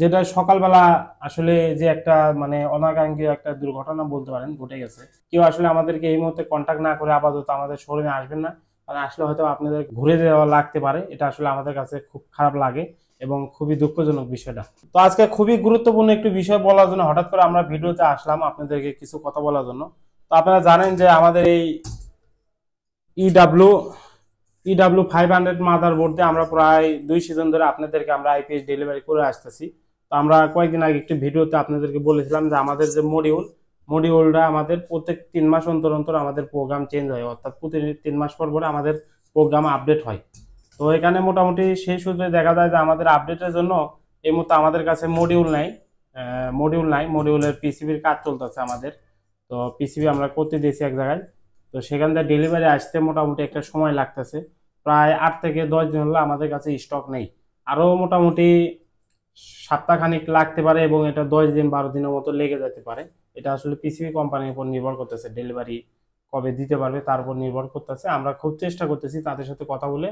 যেটা সকালবেলা আসলে যে একটা মানে অনাকাঙ্ক্ষিত একটা দুর্ঘটনা বলতে পারেন ঘটে গেছে। কেউ আসলে আমাদেরকে এই মুহূর্তে কন্টাক্ট না করে আপাতত আমাদের শোরুমে আসবেন না, কারণ আসলে হয়তো আপনাদের ঘুরে যাওয়া লাগতে পারে। এটা আসলে আমাদের কাছে খুব খারাপ লাগে এবং খুবই দুঃখজনক বিষয়টা। তো আজকে খুবই গুরুত্বপূর্ণ একটি বিষয় বলার জন্য হঠাৎ করে আমরা ভিডিওতে আসলাম আপনাদেরকে কিছু কথা বলার জন্য। তো আপনারা জানেন যে আমাদের এই ইডাব্লিউ ইডাব্লিউ 500 মাদারবোর্ড দিয়ে আমরা প্রায় 2 সিজন ধরে আপনাদেরকে আমরা আইপিএস ডেলিভারি করে আসতেছি। তো আমরা কয়েকদিন আগে একটি ভিডিওতে আপনাদেরকে বলেছিলাম যে আমাদের যে মডিউলটা আমাদের প্রত্যেক 3 মাস অন্তর অন্তর আমাদের প্রোগ্রাম চেঞ্জ হয়, অর্থাৎ প্রতি 3 মাস পর পরে আমাদের প্রোগ্রাম আপডেট হয়। তো এখানে মোটামুটি সেই সূত্রে দেখা যায় যে আমাদের আপডেটের জন্য এই মুহূর্তে আমাদের কাছে মডিউলের পিসিবির কাজ চলতেছে আমাদের। তো পিসিবি আমরা করতে দিয়েছি এক জায়গায়। তো সেখান থেকে ডেলিভারি আসতে মোটামুটি একটা সময় লাগতেছে, প্রায় 8 থেকে 10 দিন হলো আমাদের কাছে স্টক নেই। আরো মোটামুটি সপ্তাহখানিক লাগতে পারে এবং এটা 10 দিন 12 দিনের মতো লেগে যেতে পারে। এটা আসলে পিসিবি কোম্পানির উপর নির্ভর করতেছে, ডেলিভারি কবে দিতে পারবে তার উপর নির্ভর করতেছে। আমরা খুব চেষ্টা করতেছি তাদের সাথে কথা বলে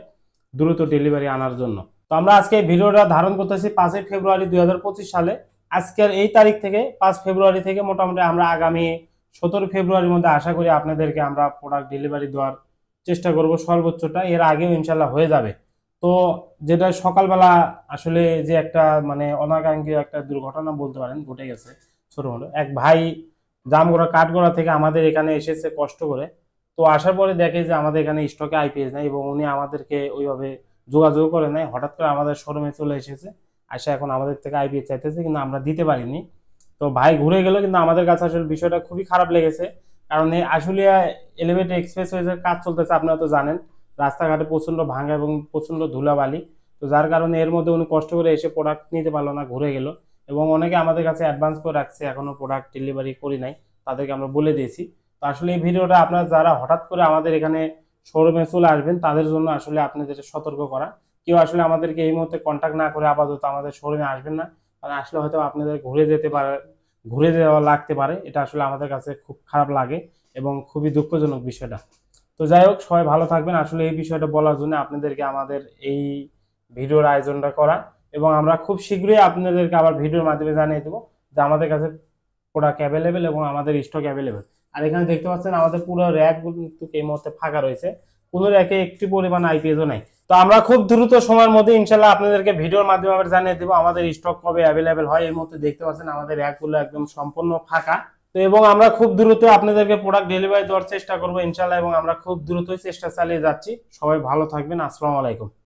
দ্রুত ডেলিভারি আনার জন্য। তো আমরা আজকে এই ভিডিওটা ধারণ করতেছি 5 ফেব্রুয়ারি 2025 সালে। আজকের এই তারিখ থেকে 5 ফেব্রুয়ারি থেকে মোটামুটি আমরা আগামী 17 ফেব্রুয়ারির মধ্যে আশা করি আপনাদেরকে আমরা প্রোডাক্ট ডেলিভারি দেওয়ার চেষ্টা করব সর্বোচ্চটা, এর আগেও ইনশাল্লাহ হয়ে যাবে। তো যেটা সকালবেলা আসলে যে একটা মানে অনাকাঙ্ক্ষিত একটা দুর্ঘটনা বলতে পারেন ঘটে গেছে। ছোট মোটো এক ভাই জামগড়া কাঠগড়া থেকে আমাদের এখানে এসেছে কষ্ট করে। তো আসার পরে দেখে যে আমাদের এখানে স্টকে আইপিএস নাই এবং উনি আমাদেরকে ওইভাবে যোগাযোগ করে নাই, হঠাৎ করে আমাদের শোরুমে চলে এসেছে। আসে এখন আমাদের থেকে আইপিএস চাইতেছে, কিন্তু আমরা দিতে পারিনি। তো ভাই ঘুরে গেল, কিন্তু আমাদের কাছে আসলে বিষয়টা খুবই খারাপ লেগেছে। কারণ এই আশুলিয়া এলিভেটেড এক্সপ্রেসওয়ের কাজ চলতেছে, আপনারা তো জানেন। রাস্তাঘাটে প্রচন্ড ভাঙা এবং প্রচন্ড ধুলাবালি। তো যার কারণে এর মধ্যে উনি কষ্ট করে এসে প্রোডাক্ট নিতে পারলো না, ঘুরে গেল। এবং অনেকে আমাদের কাছে অ্যাডভান্স করে রাখছে, এখনো প্রোডাক্ট ডেলিভারি করি নাই, তাদেরকে আমরা বলে দিয়েছি। তো আসলে এই ভিডিওটা আপনারা যারা হঠাৎ করে আমাদের এখানে শোরুমে চলে আসবেন তাদের জন্য আসলে আপনাদের সতর্ক করা। কেউ আসলে আমাদেরকে এই মুহূর্তে কন্টাক্ট না করে আপাতত আমাদের শোরুমে আসবেন না, কারণ আসলে হয়তো আপনাদের ঘুরে যাওয়া লাগতে পারে। এটা আসলে আমাদের কাছে খুব খারাপ লাগে এবং খুবই দুঃখজনক বিষয়টা। তো যাই হোক, সবাই ভালো থাকবেন। আসলে এই বিষয়টা বলার জন্য আপনাদেরকে আমাদের এই ভিডিওর আয়োজনটা করা, এবং আমরা খুব শীঘ্রই আপনাদেরকে আবার ভিডিওর মাধ্যমে জানিয়ে দেবো যে আমাদের কাছে প্রোডাক্ট অ্যাভেলেবেল এবং আমাদের স্টক অ্যাভেলেবেল। আর এখানে দেখতে পাচ্ছেন আমাদের পুরো র্যাক কিন্তু এই মুহূর্তে ফাঁকা রয়েছে, কোনো র্যাকে একটি পরিমাণ আইপিএসও নাই। তো আমরা খুব দ্রুত সময়ের মধ্যে ইনশাল্লাহ আপনাদেরকে ভিডিওর মাধ্যমে আবার জানিয়ে দেবো আমাদের স্টক কবে অ্যাভেলেবেল হয়। এই মুহূর্তে দেখতে পাচ্ছেন আমাদের র্যাকগুলো একদম সম্পূর্ণ ফাঁকা। তো এবং আমরা খুব দ্রুত আপনাদেরকে প্রোডাক্ট ডেলিভারি দেওয়ার চেষ্টা করবো ইনশাল্লাহ, এবং আমরা খুব দ্রুতই চেষ্টা চালিয়ে যাচ্ছি। সবাই ভালো থাকবেন। আসসালামু আলাইকুম।